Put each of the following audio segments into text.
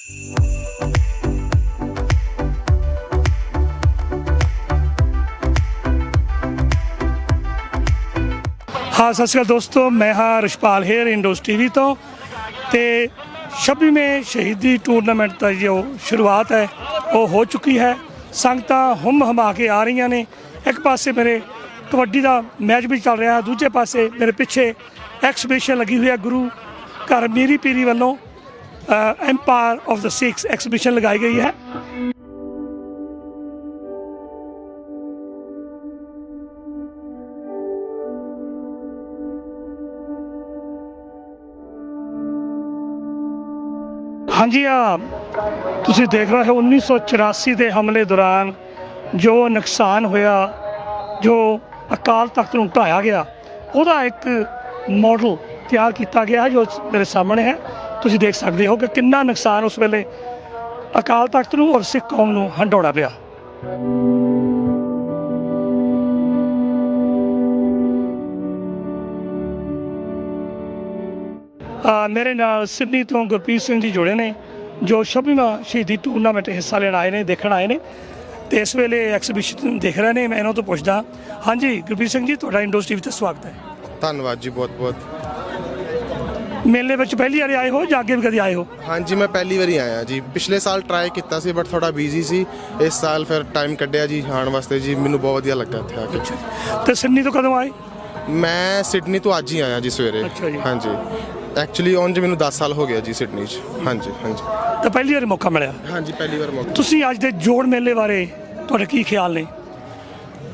हाँ सत श्री अकाल दोस्तों, मैं हाँ रिशपाल हेयर इंडोज टीवी तो 26वें शहीदी टूरनामेंट का जो शुरुआत है वो हो चुकी है। संगतां हुम हमा के आ रही ने। एक पासे मेरे कबड्डी का मैच भी चल रहा है, दूजे पासे मेरे पिछे एक्सीबिशन लगी हुई है। गुरु घर मीरी पीरी वालों empire of the Sikhs exhibition लगाई गई है। हाँ जी, तुसी देख रहे हो 1984 के हमले दौरान जो नुकसान होया, जो अकाल तख्त नूं ढाया गया, उसका एक मॉडल तैयार किया गया जो मेरे सामने है। तुसी देख सकते हो कि कितना नुकसान उस वेले अकाल तख्त नूं और सिख कौम नूं हंडौना पिया। मेरे नाल सिडनी तो गुरप्रीत सिंह जी जुड़े ने जो 26वां शहीदी टूरनामेंट हिस्सा लेना आए ने, देखण आए ने ते इस वेले एक्सीबिशन देख रहे ने। मैं इन्हों तो पुछदा। हाँ जी गुरप्रीत सिंह जी, तुहाडा इंडोज टीवी ते स्वागत है। धन्यवाद जी, बहुत बहुत। मेले में पहली बार आए हो या अगे भी कभी आए हो? हाँ जी, मैं पहली बार आया जी। पिछले साल ट्राई किया सी बट थोड़ा बिजी सी। इस साल फिर टाइम कढ़िया जी आने वास्ते जी। मैनू बहुत वधिया लगा इत्थे आके। अच्छा, तो सिडनी तो कदों आए? मैं सिडनी तो अज ही आया जी सवेरे। अच्छा जी। हाँ जी, एक्चुअली उंज मैनू 10 साल हो गया जी सिडनी च। हाँ जी हाँ जी। तो पहली बार मौका मिला? हाँ जी, पहली बार मौका। तुसी अज दे जोड़ मेले बारे तुहाडे की ख्याल ने?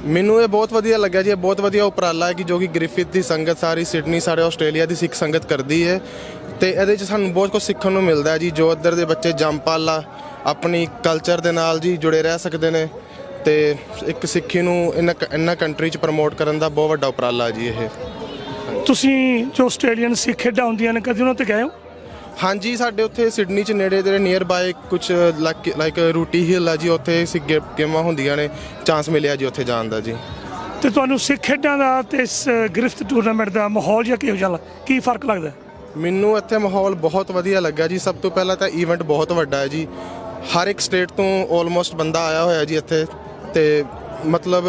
ਮੈਨੂੰ ਇਹ ਬਹੁਤ ਵਧੀਆ ਲੱਗਾ ਜੀ। ਇਹ ਬਹੁਤ ਵਧੀਆ ਉਪਰਾਲਾ ਹੈ ਕਿ ਜੋ ਕਿ ਗ੍ਰਿਫਿਥ ਦੀ ਸੰਗਤ ਸਾਰੀ ਸਿਡਨੀ ਸਾਰੇ ਆਸਟ੍ਰੇਲੀਆ ਦੀ ਸਿੱਖ ਸੰਗਤ ਕਰਦੀ ਹੈ ਤੇ ਇਹਦੇ 'ਚ ਸਾਨੂੰ ਬਹੁਤ ਕੁਝ ਸਿੱਖਣ ਨੂੰ ਮਿਲਦਾ ਹੈ ਜੀ। ਜੋ ਇੱਧਰ ਦੇ ਬੱਚੇ ਜੰਪਾਲਾ ਆਪਣੀ ਕਲਚਰ ਦੇ ਨਾਲ ਜੀ ਜੁੜੇ ਰਹਿ ਸਕਦੇ ਨੇ ਤੇ ਇੱਕ ਸਿੱਖੀ ਨੂੰ ਇਹਨਾਂ ਕੰਟਰੀ 'ਚ ਪ੍ਰਮੋਟ ਕਰਨ ਦਾ ਬਹੁਤ ਵੱਡਾ ਉਪਰਾਲਾ ਜੀ ਇਹ। ਤੁਸੀਂ ਜੋ ਆਸਟ੍ਰੇਲੀਅਨ ਸਿੱਖ ਖੇਡਾਂ ਹੁੰਦੀਆਂ ਨੇ ਕਦੇ ਉਹਨਾਂ ਤੇ ਗਏ ਹੋ? हाँ जी, साढ़े उत्थे सिडनी च नेड़े तेरे नीयर बाय कुछ लाइक रूटी हिल है जी। उत्थे गेमां होंदियां ने, चांस मिलिया जी उत्थे जान दा जी। ਤੇ ਤੁਹਾਨੂੰ ਸਿੱਖ ਖੇਡਾਂ ਦਾ ਤੇ ਇਸ ਗ੍ਰਿਫਤ ਟੂਰਨਾਮੈਂਟ ਦਾ ਮਾਹੌਲ ਜਾਂ ਕਿਹੋ ਜਿਹਾ ਕੀ ਫਰਕ ਲੱਗਦਾ? ਮੈਨੂੰ ਇੱਥੇ ਮਾਹੌਲ ਬਹੁਤ ਵਧੀਆ ਲੱਗਾ ਜੀ। ਸਭ ਤੋਂ ਪਹਿਲਾਂ ਤਾਂ ਈਵੈਂਟ ਬਹੁਤ ਵੱਡਾ ਹੈ ਜੀ। ਹਰ ਇੱਕ ਸਟੇਟ ਤੋਂ ਆਲਮੋਸਟ ਬੰਦਾ ਆਇਆ ਹੋਇਆ ਜੀ ਇੱਥੇ ਤੇ ਮਤਲਬ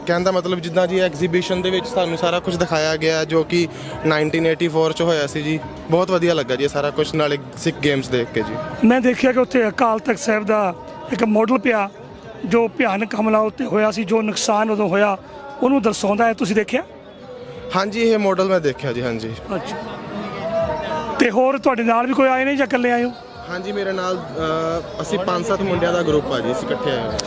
ਕਹਿਣ ਦਾ ਮਤਲਬ ਜਿੱਦਾਂ ਜੀ ਐਗਜ਼ੀਬਿਸ਼ਨ ਦੇ ਵਿੱਚ ਸਾਨੂੰ ਸਾਰਾ ਕੁਝ ਦਿਖਾਇਆ ਗਿਆ ਜੋ ਕਿ 1984 ਚ ਹੋਇਆ ਸੀ ਜੀ। ਬਹੁਤ ਵਧੀਆ ਲੱਗਾ ਜੀ ਸਾਰਾ ਕੁਝ, ਨਾਲੇ ਸਿੱਖ ਗੇਮਸ ਦੇਖ ਕੇ ਜੀ। ਮੈਂ ਦੇਖਿਆ ਕਿ ਉੱਥੇ ਅਕਾਲ ਤਖਤ ਸਾਹਿਬ ਦਾ ਇੱਕ ਮਾਡਲ ਪਿਆ ਜੋ ਭਿਆਨਕ ਹਮਲਾ ਉੱਤੇ ਹੋਇਆ ਸੀ, ਜੋ ਨੁਕਸਾਨ ਉਦੋਂ ਹੋਇਆ ਉਹਨੂੰ ਦਰਸਾਉਂਦਾ ਹੈ। ਤੁਸੀਂ ਦੇਖਿਆ? ਹਾਂਜੀ, ਇਹ ਮਾਡਲ ਮੈਂ ਦੇਖਿਆ ਜੀ। ਹਾਂਜੀ। ਅੱਛਾ, ਤੇ ਹੋਰ ਤੁਹਾਡੇ ਨਾਲ ਵੀ ਕੋਈ ਆਏ ਨੇ ਜਾਂ ਇਕੱਲੇ ਆਏ ਹੋ? ਹਾਂਜੀ, ਮੇਰੇ ਨਾਲ ਅਸੀਂ 5-7 ਮੁੰਡਿਆਂ ਦਾ ਗਰੁੱਪ ਆ ਜੀ। ਅਸੀਂ ਇਕੱਠੇ ਆਏ ਹੋਏ।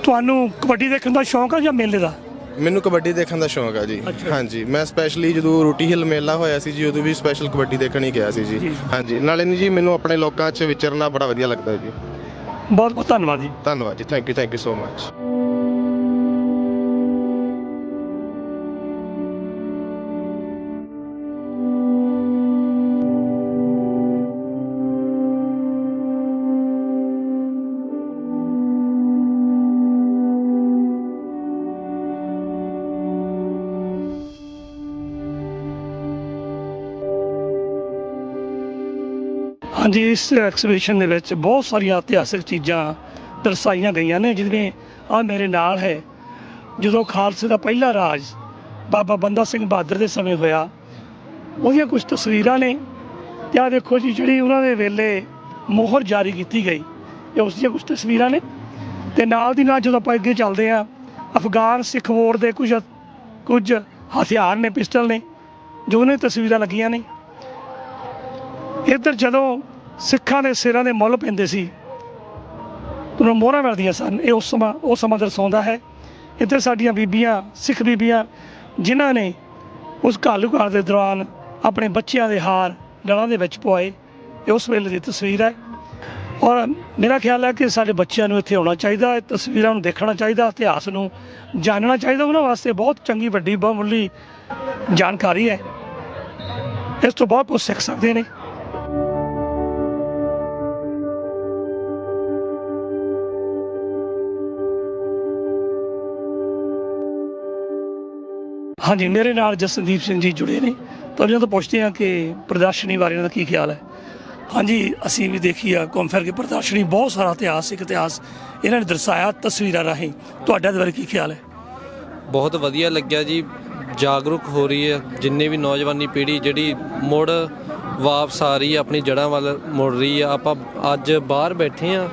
ਤੁਹਾਨੂੰ ਕਬੱਡੀ ਦੇਖਣ ਦਾ ਸ਼ੌਂਕ ਆ ਜਾਂ ਮੇਲੇ ਦਾ? ਮੈਨੂੰ ਕਬੱਡੀ ਦੇਖਣ ਦਾ ਸ਼ੌਂਕ ਆ ਜੀ। ਹਾਂਜੀ, ਮੈਂ ਸਪੈਸ਼ਲੀ ਜਦੋਂ ਰੂਟੀ ਹਿਲ ਮੇਲਾ ਹੋਇਆ ਸੀ ਜੀ ਉਦੋਂ ਵੀ ਸਪੈਸ਼ਲ ਕਬੱਡੀ ਦੇਖਣ ਹੀ ਗਿਆ ਸੀ ਜੀ। ਹਾਂਜੀ, ਨਾਲੇ ਨਹੀਂ ਜੀ ਮੈਨੂੰ ਆਪਣੇ ਲੋਕਾਂ 'ਚ ਵਿਚਰਨਾ ਬੜਾ ਵਧੀਆ ਲੱਗਦਾ ਜੀ। ਬਹੁਤ ਬਹੁਤ ਧੰਨਵਾਦ ਜੀ। ਧੰਨਵਾਦ ਜੀ, ਥੈਂਕ ਯੂ ਸੋ ਮਚ। हाँ जी, इस एक्सीबिशन ਦੇ ਵਿੱਚ ਬਹੁਤ ਸਾਰੀਆਂ ਇਤਿਹਾਸਿਕ ਚੀਜ਼ਾਂ ਦਰਸਾਈਆਂ ਗਈਆਂ ਨੇ। ਜਿਵੇਂ ਆ ਮੇਰੇ ਨਾਲ ਹੈ, ਜਦੋਂ ਖਾਲਸੇ ਦਾ ਪਹਿਲਾ ਰਾਜ ਬਾਬਾ ਬੰਦਾ ਸਿੰਘ ਬਹਾਦਰ ਦੇ ਸਮੇਂ ਹੋਇਆ ਉਹਦੀਆਂ ਕੁਝ ਤਸਵੀਰਾਂ ਨੇ। ਤੇ ਆਹ ਦੇਖੋ ਜੀ, ਜਿਹੜੀ ਉਹਨਾਂ ਦੇ ਵੇਲੇ ਮੋਹਰ ਜਾਰੀ ਕੀਤੀ ਗਈ ਇਹ ਉਸ ਦੀਆਂ ਕੁਝ ਤਸਵੀਰਾਂ ਨੇ। ਤੇ ਨਾਲ ਦੀ ਨਾਲ ਜਦੋਂ ਆਪਾਂ ਅੱਗੇ ਚੱਲਦੇ ਹਾਂ, ਅਫਗਾਨ ਸਿੱਖ ਵੋਰ ਦੇ ਕੁਝ ਹਥਿਆਰ ਨੇ, ਪਿਸਟਲ ਨੇ, ਜੋ ਉਹਨਾਂ ਦੀਆਂ ਤਸਵੀਰਾਂ ਲੱਗੀਆਂ ਨੇ। ਇੱਧਰ ਜਦੋਂ ਸਿੱਖਾਂ ਦੇ ਸਿਰਾਂ ਦੇ ਮੁੱਲ ਪੈਂਦੇ ਸੀ, ਉਹਨਾਂ ਮੋਹਰਾਂ ਮਿਲਦੀਆਂ ਸਨ, ਇਹ ਉਹ ਸਮਾਂ ਦਰਸਾਉਂਦਾ ਹੈ। ਇੱਧਰ ਸਾਡੀਆਂ ਬੀਬੀਆਂ, ਸਿੱਖ ਬੀਬੀਆਂ ਜਿਨ੍ਹਾਂ ਨੇ ਉਸ ਘਾਲੂਘਾਰ ਦੇ ਦੌਰਾਨ ਆਪਣੇ ਬੱਚਿਆਂ ਦੇ ਹਾਰ ਡਲਾਂ ਦੇ ਵਿੱਚ ਪਵਾਏ, ਇਹ ਉਸ ਵੇਲੇ ਦੀ ਤਸਵੀਰ ਹੈ। ਔਰ ਮੇਰਾ ਖਿਆਲ ਹੈ ਕਿ ਸਾਡੇ ਬੱਚਿਆਂ ਨੂੰ ਇੱਥੇ ਆਉਣਾ ਚਾਹੀਦਾ, ਇਹ ਤਸਵੀਰਾਂ ਨੂੰ ਦੇਖਣਾ ਚਾਹੀਦਾ, ਇਤਿਹਾਸ ਨੂੰ ਜਾਣਨਾ ਚਾਹੀਦਾ। ਉਹਨਾਂ ਵਾਸਤੇ ਬਹੁਤ ਚੰਗੀ ਵੱਡੀ ਬਹੁਮੁੱਲੀ ਜਾਣਕਾਰੀ ਹੈ, ਇਸ ਤੋਂ ਬਹੁਤ ਕੁਝ ਸਿੱਖ ਸਕਦੇ ਨੇ। हाँ जी, मेरे नाल जसनदीप सिंह जी जुड़े ने। तो ਇਹਨਾਂ ਤੋਂ ਪੁੱਛਦੇ ਹਾਂ ਕਿ ਪ੍ਰਦਰਸ਼ਨੀ ਬਾਰੇ ਇਹਨਾਂ ਦਾ ਕੀ ਖਿਆਲ ਹੈ। ਹਾਂਜੀ ਅਸੀਂ ਵੀ ਦੇਖੀ ਆ ਘੁੰਮ ਫਿਰ ਕੇ ਪ੍ਰਦਰਸ਼ਨੀ, ਬਹੁਤ ਸਾਰਾ ਇਤਿਹਾਸਿਕ ਇਤਿਹਾਸ ਇਹਨਾਂ ਨੇ ਦਰਸਾਇਆ ਤਸਵੀਰਾਂ ਰਾਹੀਂ। ਤੁਹਾਡਾ ਇਹਦੇ ਬਾਰੇ ਕੀ ਖਿਆਲ ਹੈ? ਬਹੁਤ ਵਧੀਆ ਲੱਗਿਆ ਜੀ, ਜਾਗਰੂਕ ਹੋ ਰਹੀ ਹੈ ਜਿੰਨੇ ਵੀ ਨੌਜਵਾਨੀ ਪੀੜ੍ਹੀ ਜਿਹੜੀ ਮੁੜ ਵਾਪਸ ਆ ਰਹੀ ਹੈ, ਆਪਣੀ ਜੜ੍ਹਾਂ ਵੱਲ ਮੁੜ ਰਹੀ ਆ। ਆਪਾਂ ਅੱਜ ਬਾਹਰ ਬੈਠੇ ਆ,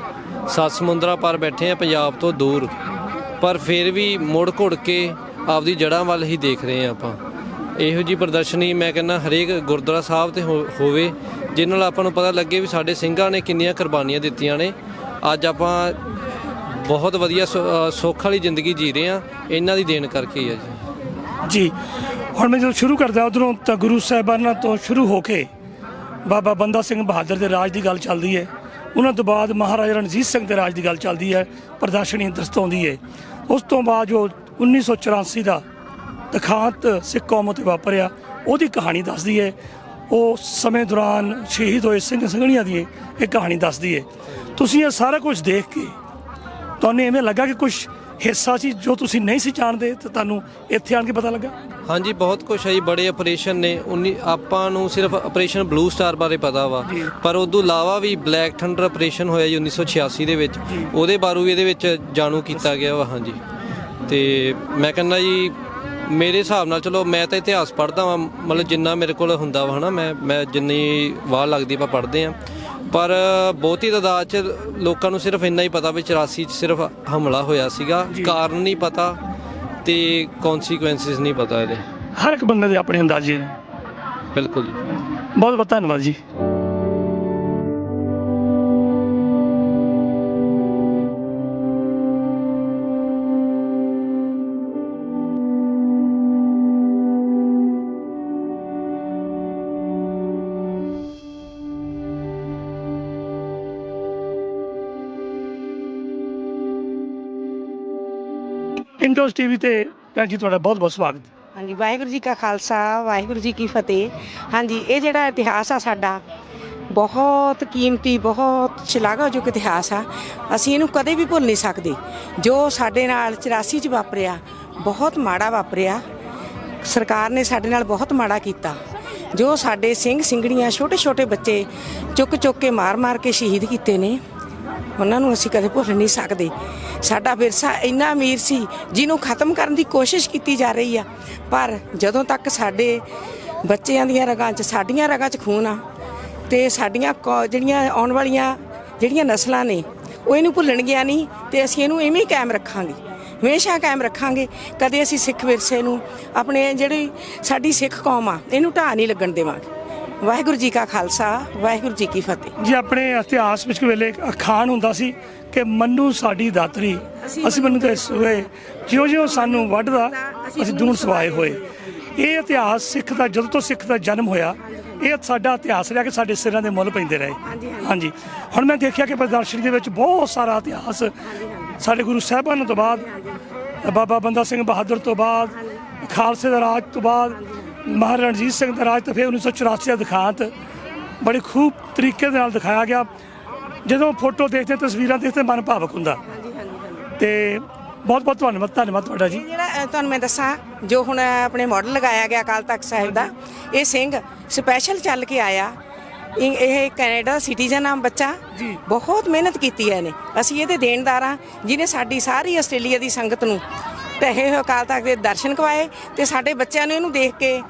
7 ਸਮੁੰਦਰਾਂ ਪਾਰ ਬੈਠੇ ਆ, ਪੰਜਾਬ ਤੋਂ ਦੂਰ, ਪਰ ਫਿਰ ਵੀ ਮੁੜ ਘੁੜ ਕੇ ਆਪਦੀ ਜੜ੍ਹਾਂ ਵੱਲ ਹੀ ਦੇਖ ਰਹੇ ਆ ਆਪਾਂ। ਇਹੋ ਜਿਹੀ ਪ੍ਰਦਰਸ਼ਨੀ ਮੈਂ ਕਹਿੰਦਾ ਹਰੇਕ ਗੁਰਦੁਆਰਾ ਸਾਹਿਬ 'ਤੇ ਹੋਵੇ, ਜਿਹਦੇ ਨਾਲ ਆਪਾਂ ਨੂੰ ਪਤਾ ਲੱਗੇ ਵੀ ਸਾਡੇ ਸਿੰਘਾਂ ਨੇ ਕਿੰਨੀਆਂ ਕੁਰਬਾਨੀਆਂ ਦਿੱਤੀਆਂ ਨੇ। ਅੱਜ ਆਪਾਂ ਬਹੁਤ ਵਧੀਆ ਸੁੱਖ ਵਾਲੀ ਜ਼ਿੰਦਗੀ ਜੀ ਰਹੇ ਹਾਂ, ਇਹਨਾਂ ਦੀ ਦੇਣ ਕਰਕੇ ਹੀ ਆ ਜੀ। ਹੁਣ ਮੈਂ ਜਦੋਂ ਸ਼ੁਰੂ ਕਰਦਾ ਉੱਧਰੋਂ ਤਾਂ ਗੁਰੂ ਸਾਹਿਬਾਨਾਂ ਤੋਂ ਸ਼ੁਰੂ ਹੋ ਕੇ ਬਾਬਾ ਬੰਦਾ ਸਿੰਘ ਬਹਾਦਰ ਦੇ ਰਾਜ ਦੀ ਗੱਲ ਚੱਲਦੀ ਹੈ, ਉਹਨਾਂ ਤੋਂ ਬਾਅਦ ਮਹਾਰਾਜਾ ਰਣਜੀਤ ਸਿੰਘ ਦੇ ਰਾਜ ਦੀ ਗੱਲ ਚੱਲਦੀ ਹੈ, ਪ੍ਰਦਰਸ਼ਨੀ ਦਰਸਾਉਂਦੀ ਹੈ। ਉਸ ਤੋਂ ਬਾਅਦ ਜੋ 1984 ਦਾ ਦਿਖਾਂਤ ਸਿੱਖ ਕੌਮ ਉੱਤੇ ਵਾਪਰਿਆ, ਉਹਦੀ ਕਹਾਣੀ ਦੱਸਦੀ ਹੈ। ਉਹ ਸਮੇਂ ਦੌਰਾਨ ਸ਼ਹੀਦ ਹੋਏ ਸਿੰਘ ਸਿੰਘਣੀਆਂ ਦੀ ਇਹ ਕਹਾਣੀ ਦੱਸਦੀ ਹੈ। ਤੁਸੀਂ ਇਹ ਸਾਰਾ ਕੁਝ ਦੇਖ ਕੇ ਤੁਹਾਨੂੰ ਇਵੇਂ ਲੱਗਾ ਕਿ ਕੁਝ ਹਿੱਸਾ ਸੀ ਜੋ ਤੁਸੀਂ ਨਹੀਂ ਸੀ ਜਾਣਦੇ ਤੇ ਤੁਹਾਨੂੰ ਇੱਥੇ ਆਣ ਕੇ ਪਤਾ ਲੱਗਾ? ਹਾਂਜੀ, ਬਹੁਤ ਕੁਛ ਹੈ ਜੀ। ਬੜੇ ਆਪਰੇਸ਼ਨ ਨੇ। ਆਪਾਂ ਨੂੰ ਸਿਰਫ ਆਪਰੇਸ਼ਨ ਬਲੂ ਸਟਾਰ ਬਾਰੇ ਪਤਾ ਵਾ, ਪਰ ਉਦੋਂ ਇਲਾਵਾ ਵੀ ਬਲੈਕ ਥੰਡਰ ਆਪਰੇਸ਼ਨ ਹੋਇਆ ਜੀ 1986 ਦੇ ਵਿੱਚ, ਉਹਦੇ ਬਾਰੇ ਵੀ ਇਹਦੇ ਵਿੱਚ ਜਾਣੂ ਕੀਤਾ ਗਿਆ ਵਾ। ਹਾਂਜੀ, ਤੇ ਮੈਂ ਕਹਿੰਦਾ ਜੀ ਮੇਰੇ ਹਿਸਾਬ ਨਾਲ, ਚਲੋ ਮੈਂ ਤਾਂ ਇਤਿਹਾਸ ਪੜ੍ਹਦਾ ਵਾਂ, ਮਤਲਬ ਜਿੰਨਾ ਮੇਰੇ ਕੋਲ ਹੁੰਦਾ ਵਾ ਹੈ ਨਾ, ਮੈਂ ਜਿੰਨੀ ਵਾਹ ਲੱਗਦੀ ਆਪਾਂ ਪੜ੍ਹਦੇ ਹਾਂ, ਪਰ ਬਹੁਤੀ ਤਾਦਾਦ 'ਚ ਲੋਕਾਂ ਨੂੰ ਸਿਰਫ ਇੰਨਾ ਹੀ ਪਤਾ ਵੀ 84 'ਚ ਸਿਰਫ ਹਮਲਾ ਹੋਇਆ ਸੀਗਾ, ਕਾਰਨ ਨਹੀਂ ਪਤਾ ਤੇ ਕੌਨਸੀਕੁਐਂਸਿਸ ਨਹੀਂ ਪਤਾ ਇਹਦੇ। ਹਰ ਇੱਕ ਬੰਦੇ ਦੇ ਆਪਣੇ ਅੰਦਾਜ਼ੇ ਨੇ। ਬਿਲਕੁਲ ਜੀ, ਬਹੁਤ ਬਹੁਤ ਧੰਨਵਾਦ ਜੀ। ਇੰਡੋਜ਼ ਟੀਵੀ ਤੇ ਭੈਣ ਜੀ ਤੁਹਾਡਾ ਬਹੁਤ ਬਹੁਤ ਸਵਾਗਤ। ਹਾਂਜੀ, ਵਾਹਿਗੁਰੂ ਜੀ ਕਾ ਖਾਲਸਾ, ਵਾਹਿਗੁਰੂ ਜੀ ਕੀ ਫਤਿਹ। ਹਾਂਜੀ, ਇਹ ਜਿਹੜਾ ਇਤਿਹਾਸ ਆ ਸਾਡਾ ਬਹੁਤ ਕੀਮਤੀ, ਬਹੁਤ ਸ਼ਲਾਘਾਯੋਗ ਇਤਿਹਾਸ ਆ। ਅਸੀਂ ਇਹਨੂੰ ਕਦੇ ਵੀ ਭੁੱਲ ਨਹੀਂ ਸਕਦੇ। ਜੋ ਸਾਡੇ ਨਾਲ 84 'ਚ ਵਾਪਰਿਆ, ਬਹੁਤ ਮਾੜਾ ਵਾਪਰਿਆ। ਸਰਕਾਰ ਨੇ ਸਾਡੇ ਨਾਲ ਬਹੁਤ ਮਾੜਾ ਕੀਤਾ। ਜੋ ਸਾਡੇ ਸਿੰਘ ਸਿੰਘਣੀਆਂ, ਛੋਟੇ ਛੋਟੇ ਬੱਚੇ ਚੁੱਕ ਚੁੱਕ ਕੇ ਮਾਰ ਮਾਰ ਕੇ ਸ਼ਹੀਦ ਕੀਤੇ ਨੇ, ਉਹਨਾਂ ਨੂੰ ਅਸੀਂ ਕਦੇ ਭੁੱਲ ਨਹੀਂ ਸਕਦੇ। ਸਾਡਾ ਵਿਰਸਾ ਇੰਨਾ ਅਮੀਰ ਸੀ ਜਿਹਨੂੰ ਖਤਮ ਕਰਨ ਦੀ ਕੋਸ਼ਿਸ਼ ਕੀਤੀ ਜਾ ਰਹੀ ਆ, ਪਰ ਜਦੋਂ ਤੱਕ ਸਾਡੇ ਬੱਚਿਆਂ ਦੀਆਂ ਰਗਾਂ 'ਚ, ਸਾਡੀਆਂ ਰਗਾਂ 'ਚ ਖੂਨ ਆ, ਤੇ ਸਾਡੀਆਂ ਜਿਹੜੀਆਂ ਆਉਣ ਵਾਲੀਆਂ ਜਿਹੜੀਆਂ ਨਸਲਾਂ ਨੇ ਉਹ ਇਹਨੂੰ ਭੁੱਲਣਗੀਆਂ ਨਹੀਂ, ਤੇ ਅਸੀਂ ਇਹਨੂੰ ਇਵੇਂ ਹੀ ਕਾਇਮ ਰੱਖਾਂਗੇ, ਹਮੇਸ਼ਾ ਕਾਇਮ ਰੱਖਾਂਗੇ। ਕਦੇ ਅਸੀਂ ਸਿੱਖ ਵਿਰਸੇ ਨੂੰ, ਆਪਣੇ ਜਿਹੜੀ ਸਾਡੀ ਸਿੱਖ ਕੌਮ ਆ, ਇਹਨੂੰ ਢਾਹ ਨਹੀਂ ਲੱਗਣ ਦੇਵਾਂਗੇ। ਵਾਹਿਗੁਰੂ ਜੀ ਕਾ ਖਾਲਸਾ, ਵਾਹਿਗੁਰੂ ਜੀ ਕੀ ਫਤਿਹ। ਜੀ, ਆਪਣੇ ਇਤਿਹਾਸ ਵਿੱਚ ਵੇਲੇ ਅਖਾਣ ਹੁੰਦਾ ਸੀ ਕਿ ਮੰਨੂ ਸਾਡੀ ਦਾਤਰੀ, ਅਸੀਂ ਮੰਨੂ ਤੇ ਸੋਏ, ਜਿਉਂ ਜਿਉਂ ਸਾਨੂੰ ਵੱਢਦਾ ਅਸੀਂ ਦੂਣ ਸਵਾਏ ਹੋਏ। ਇਹ ਇਤਿਹਾਸ ਸਿੱਖ ਦਾ, ਜਦੋਂ ਤੋਂ ਸਿੱਖ ਦਾ ਜਨਮ ਹੋਇਆ, ਇਹ ਸਾਡਾ ਇਤਿਹਾਸ ਰਿਹਾ ਕਿ ਸਾਡੇ ਸਿਰਾਂ ਦੇ ਮੁੱਲ ਪੈਂਦੇ ਰਹੇ। ਹਾਂਜੀ, ਹੁਣ ਮੈਂ ਦੇਖਿਆ ਕਿ ਪ੍ਰਦਰਸ਼ਨੀ ਦੇ ਵਿੱਚ ਬਹੁਤ ਸਾਰਾ ਇਤਿਹਾਸ ਸਾਡੇ ਗੁਰੂ ਸਾਹਿਬਾਨਾਂ ਤੋਂ ਬਾਅਦ, ਬਾਬਾ ਬੰਦਾ ਸਿੰਘ ਬਹਾਦਰ ਤੋਂ ਬਾਅਦ, ਖਾਲਸੇ ਦਾ ਰਾਜ ਤੋਂ ਬਾਅਦ, ਮਹਾਰਾਜਾ ਰਣਜੀਤ ਸਿੰਘ ਦਾ ਰਾਜ, ਤੇ ਫਿਰ 1984 ਦਾ ਦਿਖਾਂਤ ਬੜੇ ਖੂਬ ਤਰੀਕੇ ਦੇ ਨਾਲ ਦਿਖਾਇਆ ਗਿਆ। ਜਦੋਂ ਫੋਟੋ ਦੇਖਦੇ, ਤਸਵੀਰਾਂ ਦੇਖਦੇ, ਮਨ ਭਾਵਕ ਹੁੰਦਾ। ਤੇ ਬਹੁਤ ਬਹੁਤ ਧੰਨਵਾਦ ਤੁਹਾਡਾ ਜੀ। ਜਿਹੜਾ ਤੁਹਾਨੂੰ ਮੈਂ ਦੱਸਾਂ, ਜੋ ਹੁਣ ਆਪਣੇ ਮਾਡਲ ਲਗਾਇਆ ਗਿਆ ਅਕਾਲ ਤਖਤ ਸਾਹਿਬ ਦਾ, ਇਹ ਸਿੰਘ ਸਪੈਸ਼ਲ ਚੱਲ ਕੇ ਆਇਆ। ਇਹ ਕੈਨੇਡਾ ਦਾ ਸਿਟੀਜ਼ਨ ਆ ਬੱਚਾ, ਬਹੁਤ ਮਿਹਨਤ ਕੀਤੀ ਹੈ ਇਹਨੇ। ਅਸੀਂ ਇਹਦੇ ਦੇਣਦਾਰ ਹਾਂ, ਜਿਹਨੇ ਸਾਡੀ ਸਾਰੀ ਆਸਟ੍ਰੇਲੀਆ ਦੀ ਸੰਗਤ ਨੂੰ ਢਹੇ ਹੋਏ ਅਕਾਲ ਤਖਤ ਦੇ ਦਰਸ਼ਨ ਕਰਵਾਏ, ਤੇ ਸਾਡੇ ਬੱਚਿਆਂ ਨੂੰ ਇਹਨੂੰ ਦੇਖ ਕੇ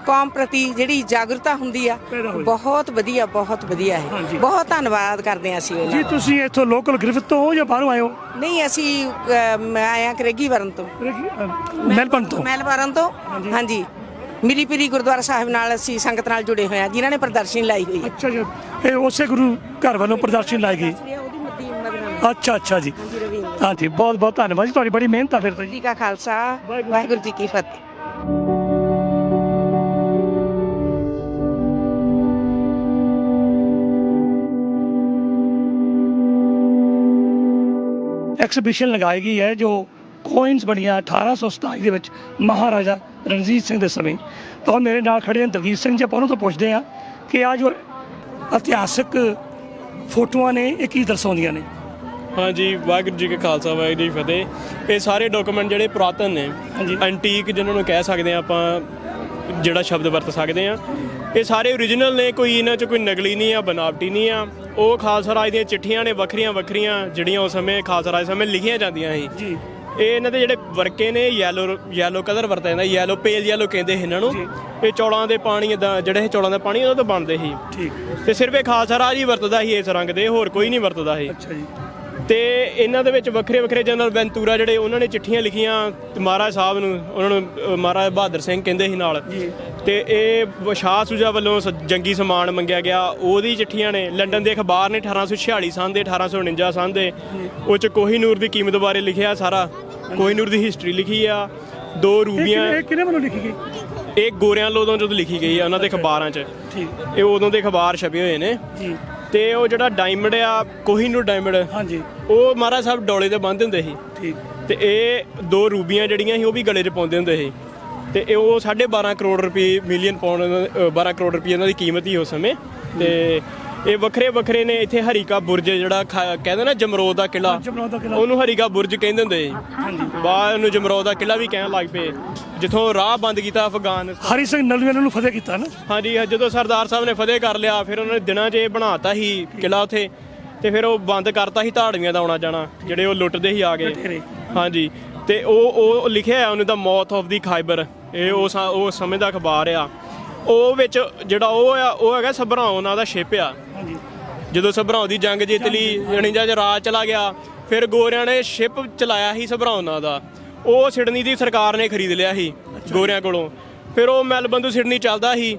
ਕੌਮ ਪ੍ਰਤੀ ਜਿਹੜੀ ਜਾਗਰੂਕਤਾ ਹੁੰਦੀ ਆ, ਬਹੁਤ ਵਧੀਆ, ਬਹੁਤ ਵਧੀਆ ਹੈ। ਬਹੁਤ ਧੰਨਵਾਦ ਕਰਦੇ ਹਾਂ ਅਸੀਂ ਜੀ। ਤੁਸੀਂ ਇੱਥੋਂ ਲੋਕਲ ਗ੍ਰਿਫਤ ਤੋਂ ਹੋ ਜਾਂ ਬਾਹਰੋਂ ਆਏ ਹੋ? ਨਹੀਂ, ਅਸੀਂ ਮੈਂ ਆਇਆ ਕਰੇਗੀਵਰਨ ਤੋਂ, ਮੈਲਬਰਨ ਤੋਂ। ਹਾਂਜੀ, ਮਿਰੀ ਪੀਰੀ ਗੁਰਦੁਆਰਾ ਸਾਹਿਬ ਨਾਲ ਅਸੀਂ ਸੰਗਤ ਨਾਲ ਜੁੜੇ ਹੋਏ ਹਾਂ, ਜਿਨ੍ਹਾਂ ਨੇ ਪ੍ਰਦਰਸ਼ਨੀ ਲਾਈ ਹੋਈ ਹੈ। ਅੱਛਾ ਜੀ, ਇਹ ਉਸੇ ਗੁਰੂ ਘਰ ਵੱਲੋਂ ਪ੍ਰਦਰਸ਼ਨੀ ਲਾਈ ਗਈ? ਅੱਛਾ ਜੀ, ਹਾਂਜੀ, ਬਹੁਤ ਬਹੁਤ ਧੰਨਵਾਦ ਜੀ, ਤੁਹਾਡੀ ਬੜੀ ਮਿਹਨਤ ਆ ਫਿਰ ਤਾਂ ਜੀ। ਜੀ ਕਾ ਖਾਲਸਾ, ਵਾਹਿਗੁਰੂ ਜੀ ਕੀ ਫਤਿਹ। ਐਕਸੀਬਿਸ਼ਨ ਲਗਾਈ ਗਈ ਹੈ ਜੋ ਕੋਇਨਸ ਬਣੀਆਂ 1827 ਦੇ ਵਿੱਚ ਮਹਾਰਾਜਾ ਰਣਜੀਤ ਸਿੰਘ ਦੇ ਸਮੇਂ। ਤਾਂ ਮੇਰੇ ਨਾਲ ਖੜੇ ਨੇ ਦਲਜੀਤ ਸਿੰਘ ਜੀ, ਆਪਾਂ ਉਹਨਾਂ ਤੋਂ ਪੁੱਛਦੇ ਹਾਂ ਕਿ ਆ ਜੋ ਇਤਿਹਾਸਕ ਫੋਟੋਆਂ ਨੇ ਇਹ ਕੀ ਦਰਸਾਉਂਦੀਆਂ ਨੇ? ਹਾਂਜੀ, ਵਾਹਿਗੁਰੂ ਜੀ ਕਾ ਖਾਲਸਾ, ਵਾਹਿਗੁਰੂ ਜੀ ਕੀ ਫਤਿਹ। ਇਹ ਸਾਰੇ ਡਾਕੂਮੈਂਟ ਜਿਹੜੇ ਪੁਰਾਤਨ ਨੇ, ਐਂਟੀਕ ਜਿਹਨਾਂ ਨੂੰ ਕਹਿ ਸਕਦੇ ਹਾਂ ਆਪਾਂ, ਜਿਹੜਾ ਸ਼ਬਦ ਵਰਤ ਸਕਦੇ ਹਾਂ, ਇਹ ਸਾਰੇ ਓਰੀਜਨਲ ਨੇ, ਕੋਈ ਇਹਨਾਂ 'ਚ ਕੋਈ ਨਕਲੀ ਨਹੀਂ ਆ, ਬਨਾਵਟੀ ਨਹੀਂ ਆ। ਉਹ ਖਾਲਸਾ ਰਾਜ ਦੀਆਂ ਚਿੱਠੀਆਂ ਨੇ ਵੱਖਰੀਆਂ ਜਿਹੜੀਆਂ ਉਸ ਸਮੇਂ ਖਾਲਸਾ ਰਾਜ ਸਮੇਂ ਲਿਖੀਆਂ ਜਾਂਦੀਆਂ ਸੀ ਜੀ। ਇਹ ਇਹਨਾਂ ਦੇ ਜਿਹੜੇ ਵਰਕੇ ਨੇ ਯੈਲੋ ਕਲਰ ਵਰਤਿਆ ਜਾਂਦਾ, ਯੈਲੋ ਪੇਲ ਯੈਲੋ ਕਹਿੰਦੇ ਸੀ ਇਹਨਾਂ ਨੂੰ। ਇਹ ਚੌਲਾਂ ਦੇ ਪਾਣੀ ਇੱਦਾਂ ਜਿਹੜੇ ਚੌਲਾਂ ਦਾ ਪਾਣੀ ਉਹਨਾਂ ਤੋਂ ਬਣਦੇ ਸੀ। ਠੀਕ। ਤੇ ਸਿਰਫ ਇਹ ਖਾਲਸਾ ਰਾਜ ਹੀ ਵਰਤਦਾ ਸੀ ਇਸ ਰੰਗ ਦੇ, ਹੋਰ ਕੋਈ ਨਹੀਂ ਵਰਤਦਾ ਸੀ। ਅੱਛਾ ਜੀ। ਤੇ ਇਹਨਾਂ ਦੇ ਵਿੱਚ ਵੱਖਰੇ ਜਨਰਲ ਬੈਂਤੂਰਾ ਜਿਹੜੇ ਉਹਨਾਂ ਨੇ ਚਿੱਠੀਆਂ ਲਿਖੀਆਂ ਮਹਾਰਾਜ ਸਾਹਿਬ ਨੂੰ, ਉਹਨਾਂ ਨੂੰ ਮਹਾਰਾਜ ਬਹਾਦਰ ਸਿੰਘ ਕਹਿੰਦੇ ਸੀ ਨਾਲ। ਤੇ ਇਹ ਸ਼ਾਹ ਸੂਜਾ ਵੱਲੋਂ ਜੰਗੀ ਸਮਾਨ ਮੰਗਿਆ ਗਿਆ, ਉਹਦੀ ਚਿੱਠੀਆਂ ਨੇ। ਲੰਡਨ ਦੇ ਅਖਬਾਰ ਨੇ 1846 ਸੰਨ ਦੇ, 1849 ਸੰਨ ਦੇ, ਉਹ 'ਚ ਕੋਹੀਨੂਰ ਦੀ ਕੀਮਤ ਬਾਰੇ ਲਿਖਿਆ ਸਾਰਾ, ਕੋਹੀਨੂਰ ਦੀ ਹਿਸਟਰੀ ਲਿਖੀ ਆ। 2 ਰੂਬੀਆਂ ਇਹ ਕਿਹਨੇ ਵੱਲੋਂ ਲਿਖੀ ਗਈ? ਇਹ ਗੋਰਿਆਂ ਲੋਦੋਂ ਜਦੋਂ ਲਿਖੀ ਗਈ ਆ ਉਹਨਾਂ ਦੇ ਅਖਬਾਰਾਂ 'ਚ। ਠੀਕ। ਇਹ ਉਦੋਂ ਦੇ ਅਖਬਾਰ ਛਪੇ ਹੋਏ ਨੇ ਜੀ। ਤੇ ਉਹ ਜਿਹੜਾ ਡਾਇਮੰਡ ਆ, ਕੋਹੀਨੂਰ ਡਾਇਮੰਡ, ਹਾਂਜੀ, ਉਹ ਮਹਾਰਾਜ ਸਾਹਿਬ ਡੋਲੇ ਤੇ ਬੰਨ੍ਹਦੇ ਹੁੰਦੇ ਸੀ। ਠੀਕ। ਤੇ ਇਹ 2 ਰੂਬੀਆਂ ਜਿਹੜੀਆਂ ਸੀ ਉਹ ਵੀ ਗਲੇ 'ਚ ਪਾਉਂਦੇ ਹੁੰਦੇ ਸੀ। ਤੇ ਇਹ ਉਹ 12.5 ਕਰੋੜ ਰੁਪਏ, ਮਿਲੀਅਨ ਪਾਉਂਡ, 12 ਕਰੋੜ ਰੁਪਏ ਇਹਨਾਂ ਦੀ ਕੀਮਤ ਸੀ ਉਸ ਸਮੇਂ। ਤੇ ਇਹ ਵੱਖਰੇ ਨੇ। ਇੱਥੇ ਹਰੀਕਾ ਬੁਰਜ ਜਿਹੜਾ ਕਹਿੰਦੇ ਨਾ ਜਮਰੋਦ ਦਾ ਕਿਲਾ, ਉਹਨੂੰ ਹਰੀਕਾ ਬੁਰਜ ਕਹਿੰਦੇ ਹੁੰਦੇ ਸੀ। ਬਾਅਦ ਉਹਨੂੰ ਜਮਰੋਦ ਦਾ ਕਿਲਾ ਵੀ ਕਹਿਣ ਲੱਗ ਪਏ, ਜਿੱਥੋਂ ਰਾਹ ਬੰਦ ਕੀਤਾ ਅਫਗਾਨ। ਹਰੀ ਸਿੰਘ ਨਲੂਆ ਨੂੰ ਫਤਿਹ ਕੀਤਾ ਨਾ। ਹਾਂਜੀ, ਜਦੋਂ ਸਰਦਾਰ ਸਾਹਿਬ ਨੇ ਫਤਿਹ ਕਰ ਲਿਆ, ਫਿਰ ਉਹਨਾਂ ਨੇ ਦਿਨਾਂ 'ਚ ਇਹ ਬਣਾਤਾ ਸੀ ਕਿਲਾ ਉੱਥੇ। ਤੇ ਫਿਰ ਉਹ ਬੰਦ ਕਰਤਾ ਸੀ ਧਾੜਵੀਆਂ ਦਾ ਆਉਣਾ ਜਾਣਾ, ਜਿਹੜੇ ਉਹ ਲੁੱਟਦੇ ਸੀ ਆ ਕੇ। ਹਾਂਜੀ। ਤੇ ਉਹ ਲਿਖਿਆ ਉਹਨੇ ਦਾ ਮੌਥ ਆਫ ਦੀ ਖਾਈਬਰ, ਇਹ ਉਹ ਸਮੇਂ ਦਾ ਅਖਬਾਰ ਆ। ਉਹ ਵਿੱਚ ਜਿਹੜਾ ਉਹ ਹੈਗਾ ਸਭਰਾਉਂ ਨਾਂ ਦਾ ਸ਼ਿਪ ਆ। ਜਦੋਂ ਸਭਰਾਉਂ ਦੀ ਜੰਗ ਜਿੱਤ ਲਈ, ਜਣੀਜਾ 'ਚ ਰਾਜ ਚਲਾ ਗਿਆ, ਫਿਰ ਗੋਰਿਆਂ ਨੇ ਸ਼ਿਪ ਚਲਾਇਆ ਸੀ ਸਭਰਾਉਂ ਨਾਂ ਦਾ। ਉਹ ਸਿਡਨੀ ਦੀ ਸਰਕਾਰ ਨੇ ਖਰੀਦ ਲਿਆ ਸੀ ਗੋਰਿਆਂ ਕੋਲੋਂ। ਫਿਰ ਉਹ ਮੈਲਬਨ ਤੋਂ ਸਿਡਨੀ ਚੱਲਦਾ ਸੀ।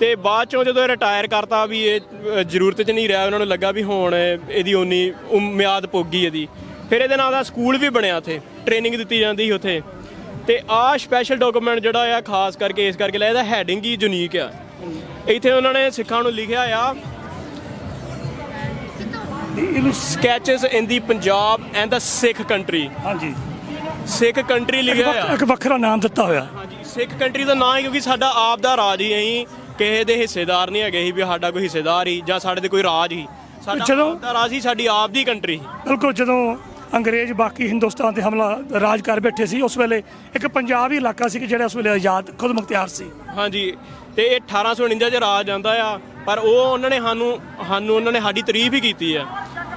ਤੇ ਬਾਅਦ ਚੋਂ ਜਦੋਂ ਰਿਟਾਇਰ ਕਰਤਾ ਵੀ ਇਹ ਜ਼ਰੂਰਤ 'ਚ ਨਹੀਂ ਰਿਹਾ, ਉਹਨਾਂ ਨੂੰ ਲੱਗਾ ਵੀ ਹੁਣ ਇਹਦੀ ਉਨੀ ਮਿਆਦ ਪੁੱਗ ਗਈ ਇਹਦੀ। ਫਿਰ ਇਹਦੇ ਨਾਲ ਦਾ ਸਕੂਲ ਵੀ ਬਣਿਆ, ਉੱਥੇ ਟ੍ਰੇਨਿੰਗ ਦਿੱਤੀ ਜਾਂਦੀ ਸੀ ਉੱਥੇ। ਤੇ ਆਹ ਸਪੈਸ਼ਲ ਡਾਕੂਮੈਂਟ ਜਿਹੜਾ ਆ ਖਾਸ ਕਰਕੇ ਇਸ ਕਰਕੇ ਲਿਆ, ਇਹਦਾ ਹੈਡਿੰਗ ਹੀ ਯੂਨੀਕ ਆ। ਇੱਥੇ ਉਹਨਾਂ ਨੇ ਸਿੱਖਾਂ ਨੂੰ ਲਿਖਿਆ ਆ, sketches in the Punjab and the Sikh country. ਹਾਂਜੀ, ਸਿੱਖ ਕੰਟਰੀ ਲਿਖਿਆ ਆ, ਇੱਕ ਵੱਖਰਾ ਨਾਮ ਦਿੱਤਾ ਹੋਇਆ। ਹਾਂਜੀ, ਸਿੱਖ ਕੰਟਰੀ ਦਾ ਨਾਂ ਹੈ ਕਿਉਂਕਿ ਸਾਡਾ ਆਪ ਦਾ ਰਾਜ ਹੀ, ਅਸੀਂ ਕਿਸੇ ਦੇ ਹਿੱਸੇਦਾਰ ਨਹੀਂ ਹੈਗੇ ਸੀ ਵੀ ਸਾਡਾ ਕੋਈ ਹਿੱਸੇਦਾਰ ਹੀ ਜਾਂ ਸਾਡੇ ਤੇ ਕੋਈ ਰਾਜ ਹੀ। ਸਾਡਾ ਆਪ ਦਾ ਰਾਜ ਹੀ, ਸਾਡੀ ਆਪ ਦੀ ਕੰਟਰੀ। ਬਿਲਕੁਲ। ਜਦੋਂ ਅੰਗਰੇਜ਼ ਬਾਕੀ ਹਿੰਦੁਸਤਾਨ ਤੇ ਹਮਲਾ ਰਾਜ ਕਰ ਬੈਠੇ ਸੀ, ਉਸ ਵੇਲੇ ਇੱਕ ਪੰਜਾਬ ਹੀ ਇਲਾਕਾ ਸੀ ਕਿ ਜਿਹੜਾ ਉਸ ਵੇਲੇ ਆਜ਼ਾਦ ਖੁਦ ਮੁਖਤਿਆਰ ਸੀ। ਹਾਂਜੀ। ਤੇ ਇਹ 1849 'ਚ ਰਾਜ ਆਉਂਦਾ ਆ, ਪਰ ਉਹ ਉਹਨਾਂ ਨੇ ਉਹਨਾਂ ਨੇ ਸਾਡੀ ਤਾਰੀਫ ਹੀ ਕੀਤੀ ਆ।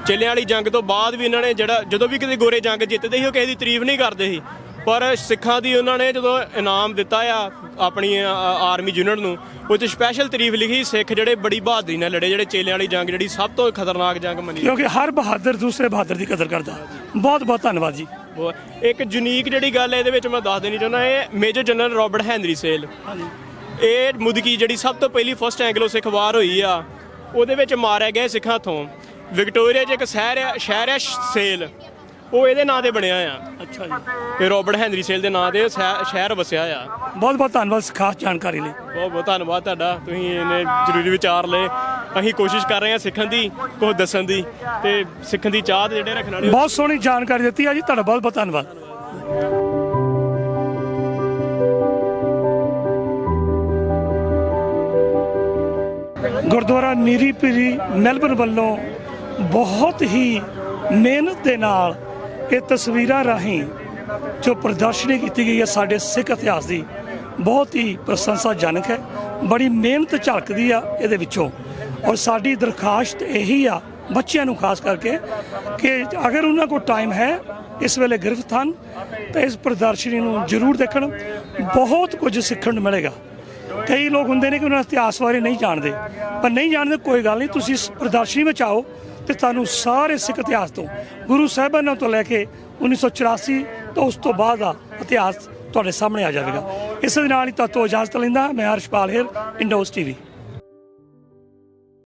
ਚੇਲਿਆਂ ਵਾਲੀ ਜੰਗ ਤੋਂ ਬਾਅਦ ਵੀ ਇਹਨਾਂ ਨੇ ਜਦੋਂ ਵੀ ਕਿਤੇ ਗੋਰੇ ਜੰਗ ਜਿੱਤਦੇ ਸੀ, ਉਹ ਕਿਸੇ ਦੀ ਤਾਰੀਫ ਨਹੀਂ ਕਰਦੇ ਸੀ। ਪਰ ਸਿੱਖਾਂ ਦੀ ਉਹਨਾਂ ਨੇ ਜਦੋਂ ਇਨਾਮ ਦਿੱਤਾ ਆ ਆਪਣੀ ਆਰਮੀ ਯੂਨਿਟ ਨੂੰ, ਉਹ 'ਚ ਸਪੈਸ਼ਲ ਤਾਰੀਫ ਲਿਖੀ, ਸਿੱਖ ਜਿਹੜੇ ਬੜੀ ਬਹਾਦਰੀ ਨਾਲ ਲੜੇ, ਜਿਹੜੇ ਚੇਲਿਆਂ ਵਾਲੀ ਜੰਗ ਜਿਹੜੀ ਸਭ ਤੋਂ ਖਤਰਨਾਕ ਜੰਗ ਮੰਨੀ। ਕਿਉਂਕਿ ਹਰ ਬਹਾਦਰ ਦੂਸਰੇ ਬਹਾਦਰ ਦੀ ਕਦਰ ਕਰਦਾ। ਬਹੁਤ ਬਹੁਤ ਧੰਨਵਾਦ ਜੀ। ਇੱਕ ਯੂਨੀਕ ਜਿਹੜੀ ਗੱਲ ਇਹਦੇ ਵਿੱਚ ਮੈਂ ਦੱਸ ਦੇਣੀ ਚਾਹੁੰਦਾ, ਇਹ major general Robert Henry sale. ਇਹ ਮੁਦਕੀ ਜਿਹੜੀ ਸਭ ਤੋਂ ਪਹਿਲੀ ਫਸਟ ਐਂਗਲੋ ਸਿੱਖ ਵਾਰ ਹੋਈ ਆ, ਉਹਦੇ ਵਿੱਚ ਮਾਰਿਆ ਗਿਆ ਸਿੱਖਾਂ ਹੱਥੋਂ। ਵਿਕਟੋਰੀਆ 'ਚ ਇੱਕ ਸ਼ਹਿਰ ਆ ਸੇਲ, ਉਹ ਇਹਦੇ ਨਾਂ ਤੇ ਬਣਿਆ ਆ। ਅੱਛਾ ਜੀ। ਤੇ ਰਾਬਰਟ ਹੈਨਰੀ ਸੇਲ ਦੇ ਨਾਂ ਤੇ ਸ਼ਹਿਰ ਵਸਿਆ ਆ। ਬਹੁਤ ਬਹੁਤ ਧੰਨਵਾਦ ਖਾਸ ਜਾਣਕਾਰੀ ਲਈ। ਬਹੁਤ ਬਹੁਤ ਧੰਨਵਾਦ ਤੁਹਾਡਾ, ਤੁਸੀਂ ਇਹਨੇ ਜ਼ਰੂਰੀ ਵਿਚਾਰ ਲਏ। ਅਸੀਂ ਕੋਸ਼ਿਸ਼ ਕਰ ਰਹੇ ਹਾਂ ਸਿੱਖਣ ਦੀ, ਕੁਝ ਦੱਸਣ ਦੀ, ਤੇ ਸਿੱਖਣ ਦੀ ਚਾਹ ਜਿਹੜੇ ਰੱਖਣ ਵਾਲੇ। ਬਹੁਤ ਸੋਹਣੀ ਜਾਣਕਾਰੀ ਦਿੱਤੀ ਆ ਜੀ, ਤੁਹਾਡਾ ਬਹੁਤ ਬਹੁਤ ਧੰਨਵਾਦ। ਗੁਰਦੁਆਰਾ ਨੀਰੀ ਪੀਰੀ ਮੈਲਬਨ ਵੱਲੋਂ ਬਹੁਤ ਹੀ ਮਿਹਨਤ ਦੇ ਨਾਲ ਇਹ ਤਸਵੀਰਾਂ ਰਾਹੀਂ ਜੋ ਪ੍ਰਦਰਸ਼ਨੀ ਕੀਤੀ ਗਈ ਹੈ ਸਾਡੇ ਸਿੱਖ ਇਤਿਹਾਸ ਦੀ, ਬਹੁਤ ਹੀ ਪ੍ਰਸ਼ੰਸਾਜਨਕ ਹੈ। ਬੜੀ ਮਿਹਨਤ ਝਲਕਦੀ ਆ ਇਹਦੇ ਵਿੱਚੋਂ। ਔਰ ਸਾਡੀ ਦਰਖਾਸਤ ਇਹੀ ਆ ਬੱਚਿਆਂ ਨੂੰ ਖਾਸ ਕਰਕੇ ਕਿ ਅਗਰ ਉਹਨਾਂ ਕੋਲ ਟਾਈਮ ਹੈ, ਇਸ ਵੇਲੇ ਗ੍ਰਿਫਤ ਹਨ, ਤਾਂ ਇਸ ਪ੍ਰਦਰਸ਼ਨੀ ਨੂੰ ਜ਼ਰੂਰ ਦੇਖਣ। ਬਹੁਤ ਕੁਝ ਸਿੱਖਣ ਨੂੰ ਮਿਲੇਗਾ। ਕਈ ਲੋਕ ਹੁੰਦੇ ਨੇ ਕਿ ਉਹਨਾਂ ਇਤਿਹਾਸ ਬਾਰੇ ਨਹੀਂ ਜਾਣਦੇ, ਪਰ ਨਹੀਂ ਜਾਣਦੇ ਕੋਈ ਗੱਲ ਨਹੀਂ, ਤੁਸੀਂ ਇਸ ਪ੍ਰਦਰਸ਼ਨੀ ਵਿੱਚ ਆਓ ਤੇ ਤੁਹਾਨੂੰ ਸਾਰੇ ਸਿੱਖ ਇਤਿਹਾਸ ਤੋਂ, ਗੁਰੂ ਸਾਹਿਬਾਨਾਂ ਤੋਂ ਲੈ ਕੇ 1984 ਤੋਂ ਉਸ ਤੋਂ ਬਾਅਦ ਦਾ ਇਤਿਹਾਸ ਤੁਹਾਡੇ ਸਾਹਮਣੇ ਆ ਜਾਵੇਗਾ। ਇਸ ਦੇ ਨਾਲ ਹੀ ਤੁਹਾਤੋਂ ਇਜਾਜ਼ਤ ਲੈਂਦਾ ਮੈਂ ਹਰਸ਼ਪਾਲ ਹੇਰ, ਇੰਡੋਜ਼ TV।